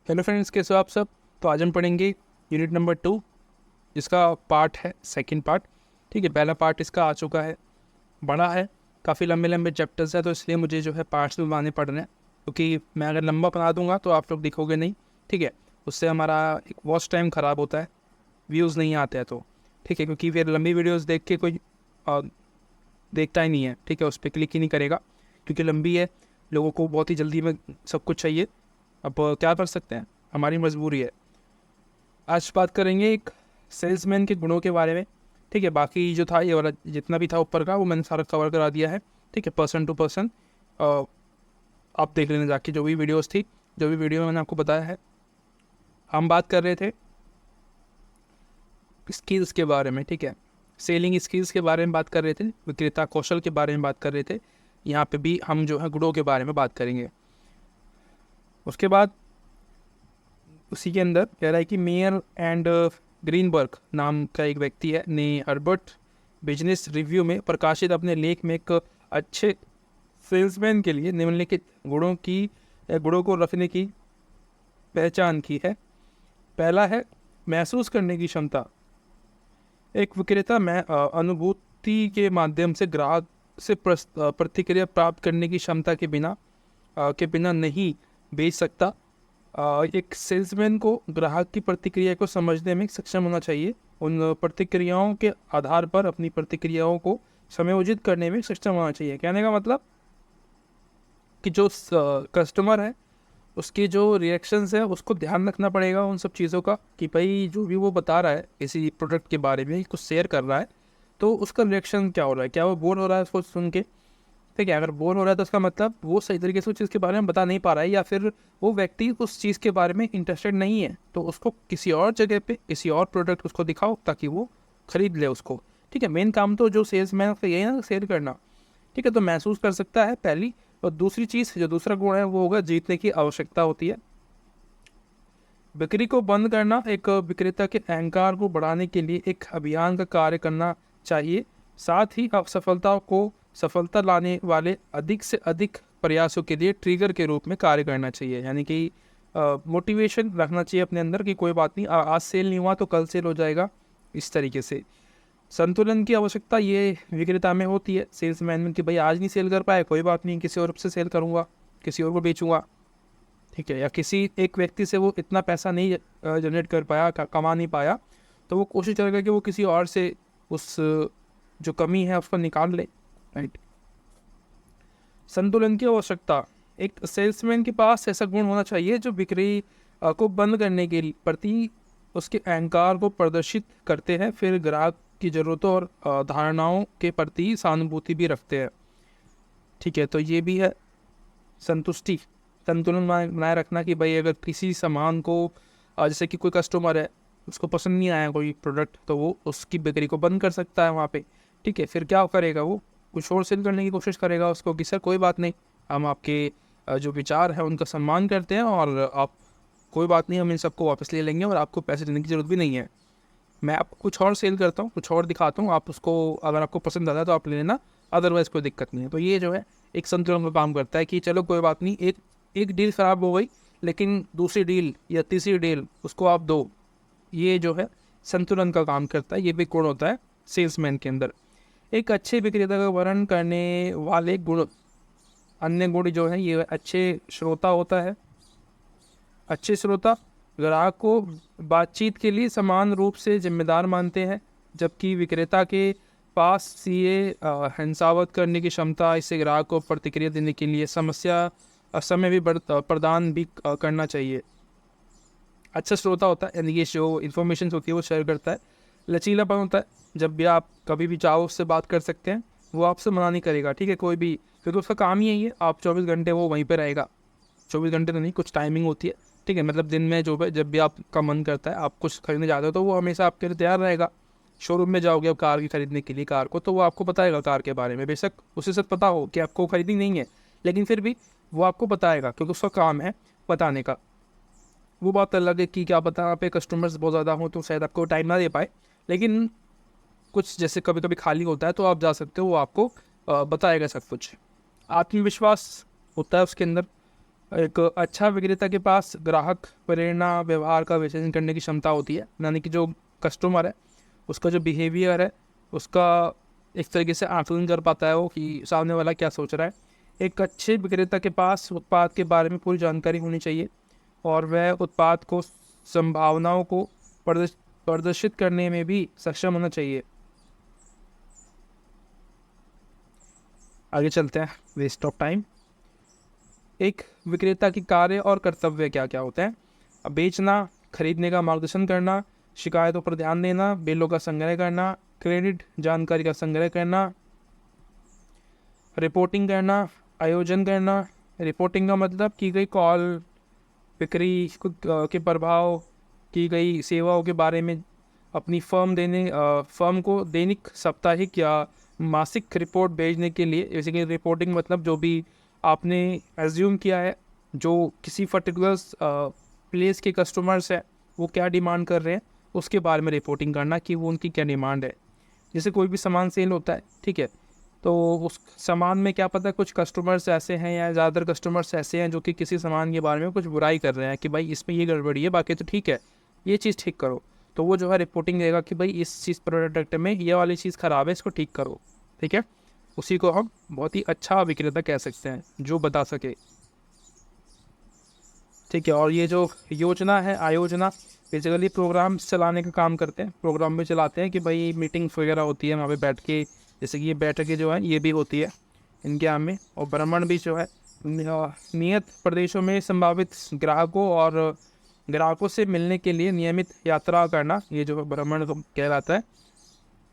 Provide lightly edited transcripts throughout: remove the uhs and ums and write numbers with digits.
Hello friends, कैसे हो आप सब। तो आज हम पढ़ेंगे यूनिट नंबर 2, जिसका पार्ट है सेकंड पार्ट। ठीक है, पहला पार्ट इसका आ चुका है, बड़ा है, काफ़ी लंबे लंबे चैप्टर्स है, तो इसलिए मुझे जो है पार्ट्स में बनाने पड़ रहे हैं, क्योंकि मैं अगर लंबा बना दूंगा तो आप लोग दिखोगे नहीं। ठीक है, उससे हमारा एक वॉच टाइम ख़राब होता है, व्यूज़ नहीं आते हैं। तो ठीक है, क्योंकि फिर लंबी वीडियोज़ देख के कोई देखता ही नहीं है। ठीक है, उस पर क्लिक ही नहीं करेगा, क्योंकि लंबी है, लोगों को बहुत ही जल्दी में सब कुछ चाहिए। अब क्या कर सकते हैं, हमारी मजबूरी है। आज बात करेंगे एक सेल्समैन के गुणों के बारे में। ठीक है, बाकी जो था ये वाला जितना भी था ऊपर का वो मैंने सारा कवर करा दिया है। ठीक है, पर्सन टू पर्सन आप देख लेना जाके, जो भी वीडियोस थी, जो भी वीडियो मैंने आपको बताया है। हम बात कर रहे थे स्किल्स के बारे में। ठीक है, सेलिंग स्किल्स के बारे में बात कर रहे थे, विक्रेता कौशल के बारे में बात कर रहे थे। यहाँ पे भी हम जो है गुणों के बारे में बात करेंगे। उसके बाद उसी के अंदर कह रहा है कि मेयर एंड ग्रीनबर्ग नाम का एक व्यक्ति है ने हर्बर्ट बिजनेस रिव्यू में प्रकाशित अपने लेख में एक अच्छे सेल्समैन के लिए निम्नलिखित गुणों को रखने की पहचान की है। पहला है महसूस करने की क्षमता। एक विक्रेता में अनुभूति के माध्यम से ग्राहक से प्रतिक्रिया प्राप्त करने की क्षमता के बिना नहीं बेच सकता। एक सेल्समैन को ग्राहक की प्रतिक्रिया को समझने में सक्षम होना चाहिए। उन प्रतिक्रियाओं के आधार पर अपनी प्रतिक्रियाओं को समायोजित करने में सक्षम होना चाहिए। कहने का मतलब कि जो कस्टमर है उसके जो रिएक्शंस है उसको ध्यान रखना पड़ेगा उन सब चीज़ों का, कि भाई जो भी वो बता रहा है किसी प्रोडक्ट के बारे में कुछ शेयर कर रहा है तो उसका रिएक्शन क्या हो रहा है, क्या वो बोर हो रहा है उसको सुन के। ठीक है, अगर बोर हो रहा है तो उसका मतलब वो सही तरीके से उस चीज़ के बारे में बता नहीं पा रहा है, या फिर वो व्यक्ति उस चीज़ के बारे में इंटरेस्टेड नहीं है। तो उसको किसी और जगह पे किसी और प्रोडक्ट उसको दिखाओ ताकि वो खरीद ले उसको। ठीक है, मेन काम तो जो सेल्समैन का यही है ना, सेल करना। ठीक है, तो महसूस कर सकता है पहली। और दूसरी चीज़ जो दूसरा गुण है वो होगा जीतने की आवश्यकता होती है। बिक्री को बंद करना एक विक्रेता के अहंकार को बढ़ाने के लिए एक अभियान का कार्य करना चाहिए। साथ ही सफलता लाने वाले अधिक से अधिक प्रयासों के लिए ट्रिगर के रूप में कार्य करना चाहिए। यानी कि मोटिवेशन रखना चाहिए अपने अंदर कि कोई बात नहीं, आज सेल नहीं हुआ तो कल सेल हो जाएगा, इस तरीके से। संतुलन की आवश्यकता ये विक्रेता में होती है, सेल्समैन में, कि भाई आज नहीं सेल कर पाए कोई बात नहीं, किसी और से सेल करूँगा, किसी और को बेचूंगा। ठीक है, या किसी एक व्यक्ति से वो इतना पैसा नहीं जनरेट कर पाया, कमा नहीं पाया, तो वो कोशिश करेगा कि वो किसी और से उस जो कमी है उसको निकाल ले। राइट। संतुलन की आवश्यकता, एक सेल्समैन के पास ऐसा गुण होना चाहिए जो बिक्री को बंद करने के प्रति उसके अहंकार को प्रदर्शित करते हैं, फिर ग्राहक की ज़रूरतों और धारणाओं के प्रति सहानुभूति भी रखते हैं। ठीक है, तो ये भी है संतुलन बनाए रखना, कि भाई अगर किसी सामान को जैसे कि कोई कस्टमर है उसको पसंद नहीं आया कोई प्रोडक्ट, तो वो उसकी बिक्री को बंद कर सकता है वहाँ पे। ठीक है, फिर क्या करेगा, वो कुछ और सेल करने की कोशिश करेगा उसको, कि सर कोई बात नहीं, हम आपके जो विचार है उनका सम्मान करते हैं, और आप कोई बात नहीं, हम इन सबको वापस ले लेंगे और आपको पैसे देने की ज़रूरत भी नहीं है। मैं आपको कुछ और सेल करता हूँ, कुछ और दिखाता हूँ, आप उसको अगर आपको पसंद आता है तो आप ले लेना, अदरवाइज़ कोई दिक्कत नहीं है। तो ये जो है एक संतुलन का काम करता है कि चलो कोई बात नहीं, एक डील ख़राब हो गई लेकिन दूसरी डील या तीसरी डील उसको आप दो। ये जो है संतुलन का काम करता है, ये भी गुण होता है सेल्समैन के अंदर। एक अच्छे विक्रेता का वर्णन करने वाले गुण, अन्य गुण जो है ये अच्छे श्रोता होता है। अच्छे श्रोता ग्राहक को बातचीत के लिए समान रूप से जिम्मेदार मानते हैं, जबकि विक्रेता के पास सीए हंसावत करने की क्षमता, इससे ग्राहक को प्रतिक्रिया देने के लिए समय भी प्रदान भी करना चाहिए। अच्छा श्रोता होता है, यानी कि जो इन्फॉर्मेशन होती है वो शेयर करता है। लचीलापन होता है, जब भी आप कभी भी चाहो उससे बात कर सकते हैं, वो आपसे मना नहीं करेगा। ठीक है, कोई भी, क्योंकि उसका काम ही यही है, आप 24 घंटे वो वहीं पर रहेगा। 24 घंटे तो नहीं, कुछ टाइमिंग होती है। ठीक है, मतलब दिन में जब भी आपका मन करता है आप कुछ खरीदने जाते हो तो वो हमेशा आपके लिए तैयार रहेगा। शोरूम में जाओगे अब कार की खरीदने के लिए कार को, तो वो आपको बताएगा कार के बारे में, बेशक उसे सब पता हो कि आपको खरीदनी नहीं है, लेकिन फिर भी वो आपको बताएगा क्योंकि उसका काम है बताने का। वो बात अलग है कि क्या पता यहाँ पे कस्टमर्स बहुत ज़्यादा हो तो शायद आपको टाइम ना दे पाए, लेकिन कुछ जैसे कभी कभी खाली होता है तो आप जा सकते हो, वो आपको बताएगा सब कुछ। आत्मविश्वास होता है उसके अंदर, एक अच्छा विक्रेता के पास ग्राहक प्रेरणा व्यवहार का विश्लेषण करने की क्षमता होती है, यानी कि जो कस्टमर है उसका जो बिहेवियर है उसका एक तरीके से आकलन कर पाता है वो कि सामने वाला क्या सोच रहा है। एक अच्छे विक्रेता के पास उत्पाद के बारे में पूरी जानकारी होनी चाहिए और वह उत्पाद को संभावनाओं को प्रदर्शित करने में भी सक्षम होना चाहिए। आगे चलते हैं, वेस्ट ऑफ टाइम। एक विक्रेता की कार्य और कर्तव्य क्या क्या होते हैं? अब बेचना, खरीदने का मार्गदर्शन करना, शिकायतों पर ध्यान देना, बिलों का संग्रह करना, क्रेडिट जानकारी का संग्रह करना, रिपोर्टिंग करना, आयोजन करना। रिपोर्टिंग का मतलब की गई कॉल, बिक्री के प्रभाव, की गई सेवाओं के बारे में अपनी फर्म को दैनिक, साप्ताहिक या मासिक रिपोर्ट भेजने के लिए। जैसे कि रिपोर्टिंग मतलब जो भी आपने एज्यूम किया है, जो किसी पर्टिकुलर प्लेस के कस्टमर्स हैं वो क्या डिमांड कर रहे हैं उसके बारे में रिपोर्टिंग करना कि वो उनकी क्या डिमांड है। जैसे कोई भी सामान सेल होता है, ठीक है, तो उस सामान में क्या पता कुछ कस्टमर्स ऐसे हैं या ज़्यादातर कस्टमर्स ऐसे हैं जो कि किसी सामान के बारे में कुछ बुराई कर रहे हैं कि भाई इसमें ये गड़बड़ी है, बाकी तो ठीक है, ये चीज़ ठीक करो। तो वो जो है रिपोर्टिंग देगा कि भाई इस चीज़ प्रोडक्ट में ये वाली चीज़ ख़राब है, इसको ठीक करो, ठीक है। उसी को हम बहुत ही अच्छा विक्रेता कह सकते हैं जो बता सके, ठीक है। और ये जो योजना है, आयोजना, बेसिकली प्रोग्राम चलाने का काम करते हैं। प्रोग्राम में चलाते हैं कि भाई मीटिंग्स वगैरह होती है वहाँ पे बैठ के, जैसे कि ये बैठकें जो है ये भी होती है इनके यहाँ में। और भ्रमण भी जो है नियत प्रदेशों में संभावित ग्राहकों से मिलने के लिए नियमित यात्रा करना, ये जो भ्रमण कहलाता है,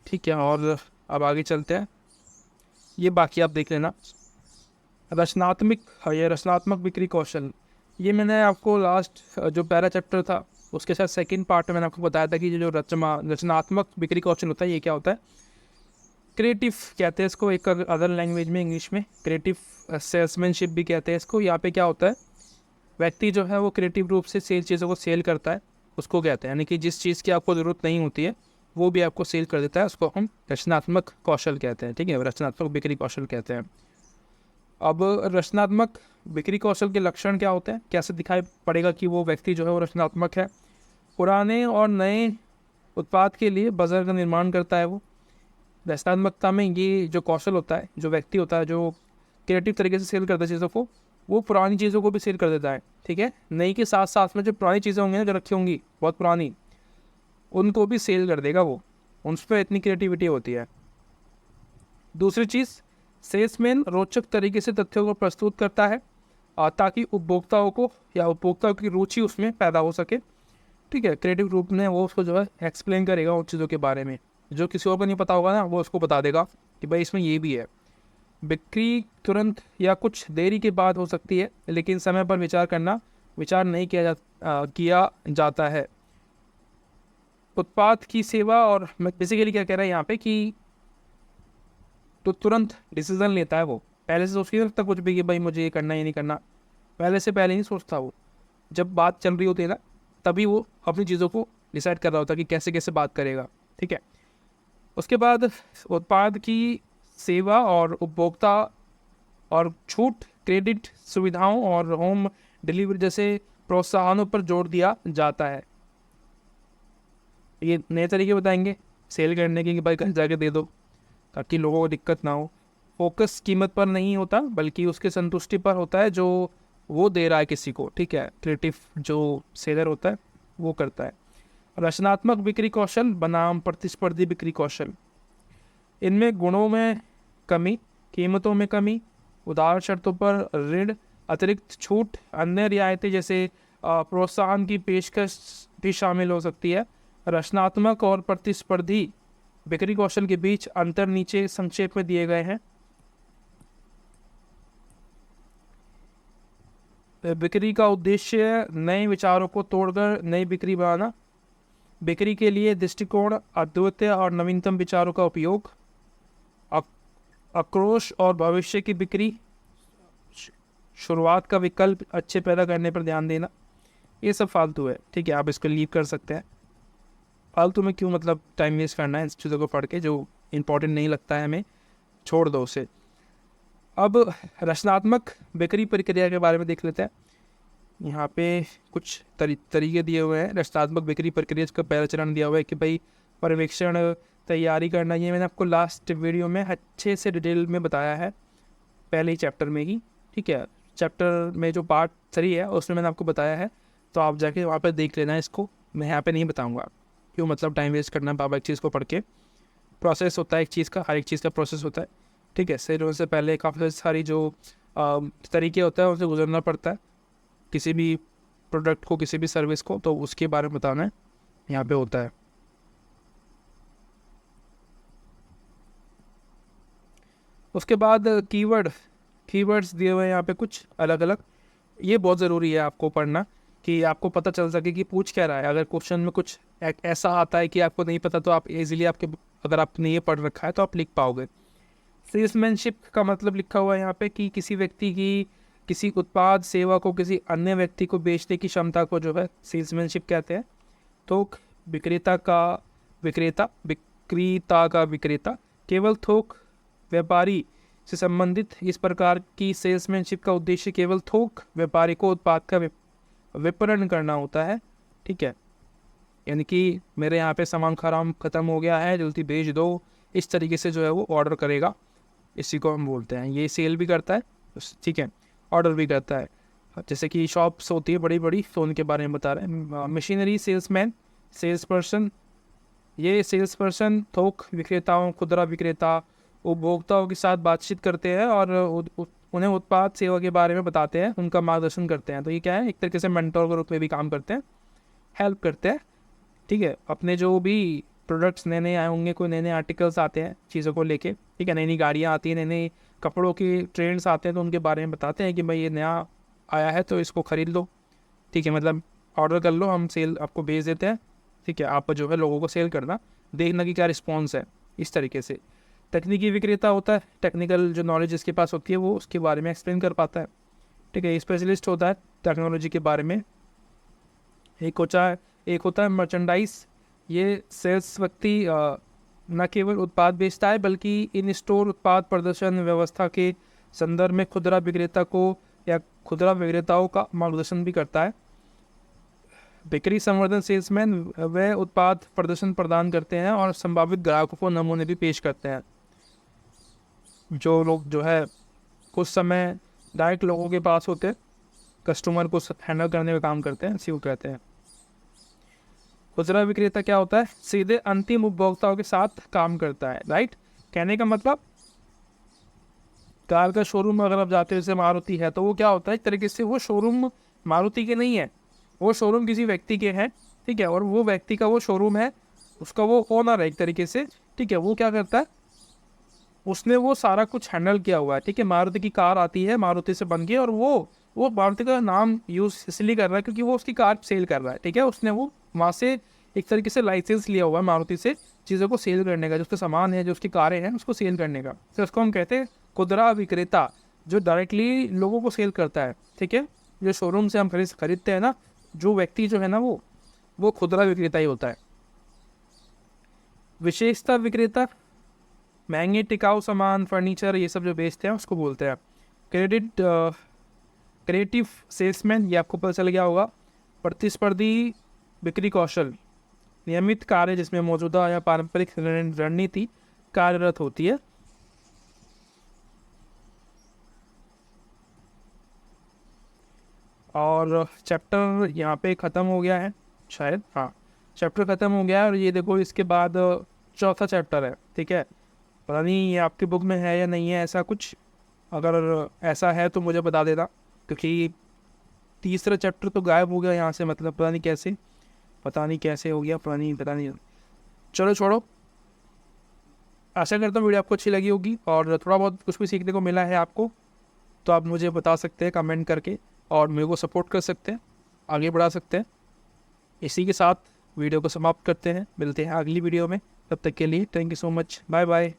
ठीक है। और अब आगे चलते हैं, ये बाकी आप देख लेना। रचनात्मक बिक्री कौशल, ये मैंने आपको लास्ट जो पहला चैप्टर था उसके साथ सेकंड पार्ट में मैंने आपको बताया था कि जो रचनात्मक बिक्री कौशल होता है ये क्या होता है। क्रिएटिव कहते हैं इसको, एक अदर लैंग्वेज में, इंग्लिश में क्रिएटिव सेल्समैनशिप भी कहते हैं इसको। यहाँ पे क्या होता है, व्यक्ति जो है वो क्रिएटिव रूप से चीज़ों को सेल करता है, उसको कहते हैं, यानी कि जिस चीज़ की आपको ज़रूरत नहीं होती है वो भी आपको सेल कर देता है, उसको हम रचनात्मक कौशल कहते हैं, ठीक है, रचनात्मक बिक्री कौशल कहते हैं। अब रचनात्मक बिक्री कौशल के लक्षण क्या होते हैं, कैसे दिखाई पड़ेगा कि वो व्यक्ति जो है वो रचनात्मक है? पुराने और नए उत्पाद के लिए बाजार का निर्माण करता है वो। रचनात्मकता में ये जो कौशल होता है, जो व्यक्ति होता है जो क्रिएटिव तरीके से सेल करता है चीज़ों को, वो पुरानी चीज़ों को भी सेल कर देता है, ठीक है। नई के साथ साथ में जो पुरानी चीज़ें होंगी ना, जो रखी होंगी बहुत पुरानी, उनको भी सेल कर देगा वो, उन पर इतनी क्रिएटिविटी होती है। दूसरी चीज़, सेल्समैन रोचक तरीके से तथ्यों को प्रस्तुत करता है ताकि उपभोक्ताओं की रुचि उसमें पैदा हो सके, ठीक है। क्रिएटिव रूप में वो उसको जो है एक्सप्लेन करेगा उन चीज़ों के बारे में, जो किसी और को नहीं पता होगा ना, वो उसको बता देगा कि भाई इसमें ये भी है। बिक्री तुरंत या कुछ देरी के बाद हो सकती है, लेकिन समय पर विचार नहीं किया जाता है। उत्पाद की सेवा, और बेसिकली क्या कह रहा है यहाँ पे कि तो तुरंत डिसीजन लेता है वो, पहले से सोच के रखता कुछ भी कि भाई मुझे ये करना ये नहीं करना, पहले नहीं सोचता वो। जब बात चल रही होती है ना, तभी वो अपनी चीज़ों को डिसाइड कर रहा होता है कि कैसे कैसे बात करेगा, ठीक है। उसके बाद उत्पाद की सेवा और उपभोक्ता और छूट, क्रेडिट सुविधाओं और होम डिलीवरी जैसे प्रोत्साहनों पर जोर दिया जाता है। ये नए तरीके बताएंगे सेल करने के कि भाई घर जाके दे दो ताकि लोगों को दिक्कत ना हो। फोकस कीमत पर नहीं होता बल्कि उसके संतुष्टि पर होता है जो वो दे रहा है किसी को, ठीक है। क्रिएटिव जो सेलर होता है वो करता है। रचनात्मक बिक्री कौशल बनाम प्रतिस्पर्धी बिक्री कौशल, इनमें गुणों में कमी, कीमतों में कमी, उदार शर्तों पर ऋण, अतिरिक्त छूट, अन्य रियायतें जैसे प्रोत्साहन की पेशकश भी शामिल हो सकती है। रचनात्मक और प्रतिस्पर्धी बिक्री कौशल के बीच अंतर नीचे संक्षेप में दिए गए हैं। बिक्री का उद्देश्य नए विचारों को तोड़कर नई बिक्री बनाना, बिक्री के लिए दृष्टिकोण, अद्वितीय और नवीनतम विचारों का उपयोग, आक्रोश और भविष्य की बिक्री, शुरुआत का विकल्प अच्छे पैदा करने पर ध्यान देना। ये सब फालतू है, ठीक है, आप इसको लीव कर सकते हैं। फालतू में क्यों मतलब टाइम वेस्ट करना है इन चीज़ों को पढ़ के, जो इंपॉर्टेंट नहीं लगता है हमें छोड़ दो उसे। अब रचनात्मक बिक्री प्रक्रिया के बारे में देख लेते हैं। यहाँ पे कुछ तरीके दिए हुए हैं। रचनात्मक बिक्री प्रक्रिया का पहला चरण दिया हुआ है कि भाई पर्यवेक्षण तैयारी करना। ये मैंने आपको लास्ट वीडियो में अच्छे से डिटेल में बताया है, पहले ही चैप्टर में ही, ठीक है। चैप्टर में जो पार्ट 3 है उसमें मैंने आपको बताया है, तो आप जाके वहाँ पर देख लेना इसको। मैं यहाँ पे नहीं बताऊँगा, क्यों मतलब टाइम वेस्ट करना बाबा एक चीज़ को पढ़ के। प्रोसेस होता है एक चीज़ का, हर एक चीज़ का प्रोसेस होता है, ठीक है। सेल होने से पहले काफ़ी सारी जो तरीके होते हैं उनसे गुजरना पड़ता है किसी भी प्रोडक्ट को, किसी भी सर्विस को, तो उसके बारे में बताना है यहाँ पे होता है। उसके बाद कीवर्ड्स दिए हुए हैं यहाँ पे कुछ अलग अलग। ये बहुत ज़रूरी है आपको पढ़ना, कि आपको पता चल सके कि पूछ क्या रहा है। अगर क्वेश्चन में कुछ ऐसा आता है कि आपको नहीं पता, तो आप इजीली आपके, अगर आपने ये पढ़ रखा है तो आप लिख पाओगे। सेल्समैनशिप का मतलब लिखा हुआ है यहाँ पे कि किसी व्यक्ति की किसी उत्पाद सेवा को किसी अन्य व्यक्ति को बेचने की क्षमता को जो है सेल्समैनशिप कहते हैं। थोक विक्रेता का विक्रेता केवल थोक व्यापारी से संबंधित। इस प्रकार की सेल्समैनशिप का उद्देश्य केवल थोक व्यापारी को उत्पाद का विपणन करना होता है, ठीक है। यानी कि मेरे यहाँ पे सामान ख़त्म हो गया है, जल्दी भेज दो, इस तरीके से जो है वो ऑर्डर करेगा, इसी को हम बोलते हैं। ये सेल भी करता है, ठीक है, ऑर्डर भी करता है। जैसे कि शॉप्स होती है बड़ी बड़ी, तो उनके बारे में बता रहे हैं। मशीनरी सेल्समैन, सेल्स पर्सन, ये सेल्स पर्सन थोक विक्रेताओं, खुदरा विक्रेता, उपभोक्ताओं के साथ बातचीत करते हैं और उन्हें उत्पाद सेवा के बारे में बताते हैं, उनका मार्गदर्शन करते हैं। तो ये क्या है, एक तरीके से मेंटोर के रूप में भी काम करते हैं, हेल्प करते हैं, ठीक है। अपने जो भी प्रोडक्ट्स नए नए आए होंगे, कोई नए नए आर्टिकल्स आते हैं चीज़ों को लेके, ठीक है, नई नई गाड़ियाँ आती हैं, नए नए कपड़ों के ट्रेंड्स आते हैं, तो उनके बारे में बताते हैं कि भाई ये नया आया है तो इसको ख़रीद लो, ठीक है, मतलब ऑर्डर कर लो, हम सेल आपको भेज देते हैं, ठीक है। आप जो है लोगों को सेल करना, देखना कि क्या रिस्पॉन्स है, इस तरीके से। तकनीकी विक्रेता होता है, टेक्निकल जो नॉलेज इसके पास होती है वो उसके बारे में एक्सप्लेन कर पाता है, ठीक है। स्पेशलिस्ट होता है टेक्नोलॉजी के बारे में। एक होता है मर्चेंडाइज। ये सेल्स व्यक्ति न केवल उत्पाद बेचता है, बल्कि इन स्टोर उत्पाद प्रदर्शन व्यवस्था के संदर्भ में खुदरा विक्रेता को या खुदरा विक्रेताओं का मार्गदर्शन भी करता है। बिक्री संवर्धन सेल्समैन, वे उत्पाद प्रदर्शन प्रदान करते हैं और संभावित ग्राहकों को नमूने भी पेश करते हैं। जो लोग जो है कुछ समय डायरेक्ट लोगों के पास होते हैं, कस्टमर को हैंडल करने का काम करते हैं, इसी को कहते हैं। खुदरा विक्रेता क्या होता है, सीधे अंतिम उपभोक्ताओं के साथ काम करता है, राइट। कहने का मतलब, कार का शोरूम अगर आप जाते हो, जैसे मारुति है, तो वो क्या होता है, एक तरीके से वो शोरूम मारुति के नहीं है, वो शोरूम किसी व्यक्ति के हैं, ठीक है। और वो व्यक्ति का वो शोरूम है, उसका वो ओनर है एक तरीके से, ठीक है। वो क्या करता है, उसने वो सारा कुछ हैंडल किया हुआ है, ठीक है। मारुति की कार आती है, मारुति से बन के, और वो मारुति का नाम यूज़ इसलिए कर रहा है क्योंकि वो उसकी कार सेल कर रहा है, ठीक है। उसने वो वहाँ से एक तरीके से लाइसेंस लिया हुआ है मारुति से, चीज़ों को सेल करने का, जो उसका सामान है, जो उसकी कारें हैं, उसको सेल करने का। तो उसको हम कहते हैं खुदरा विक्रेता, जो डायरेक्टली लोगों को सेल करता है, ठीक है। जो शोरूम से हम खरीदते हैं ना, जो व्यक्ति जो है ना, वो खुदरा विक्रेता ही होता है। विशेषता विक्रेता, महंगे टिकाऊ सामान, फर्नीचर, ये सब जो बेचते हैं उसको बोलते हैं। क्रिएटिव सेल्समैन, ये आपको पता चल गया होगा। प्रतिस्पर्धी बिक्री कौशल, नियमित कार्य जिसमें मौजूदा या पारंपरिक रणनीति कार्यरत होती है। और चैप्टर यहाँ पे ख़त्म हो गया है शायद, हाँ, चैप्टर ख़त्म हो गया है। और ये देखो, इसके बाद चौथा चैप्टर है, ठीक है। पता नहीं ये आपकी बुक में है या नहीं है ऐसा कुछ, अगर ऐसा है तो मुझे बता देना, क्योंकि तीसरा चैप्टर तो गायब हो गया यहाँ से, मतलब पता नहीं कैसे हो गया, पता नहीं। चलो छोड़ो, आशा करता हूँ वीडियो आपको अच्छी लगी होगी और थोड़ा बहुत कुछ भी सीखने को मिला है आपको, तो आप मुझे बता सकते हैं कमेंट करके, और मेरे को सपोर्ट कर सकते हैं, आगे बढ़ा सकते हैं। इसी के साथ वीडियो को समाप्त करते हैं, मिलते हैं अगली वीडियो में, तब तक के लिए thank you so much, bye bye.